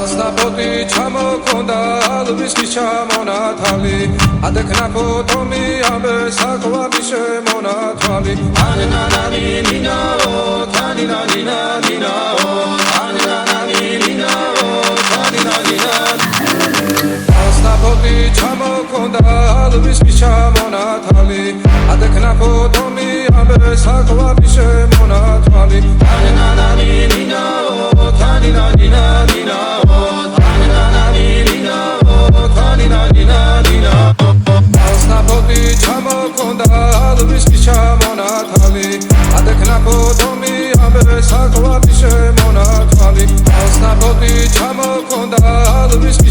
ასნაფოთი ჩამოქონდა ალვის ჩამონათალი ადექნა ფოთომი ამბე საკვები შემონათვალი ანანანი ნინაო თანინა ნინა ნინაო ანანანი ნინაო თანინა ნინა ასნაფოთი ჩამოქონდა ალვის ჩამონათალი ადექნა ფოთომი ამბე საკვები შემონათვალი ანანანი ნინაო თანინა ნინა ნინაო ანანანი ნინაო თანინა ნინა ნინა ასნაფოთი ჩამოქონდა ალვის ჩამონათალი ადექნა ფოთომი ამბე საკვები შემონათვალი ასნაფოთი ჩამოქონდა ალვის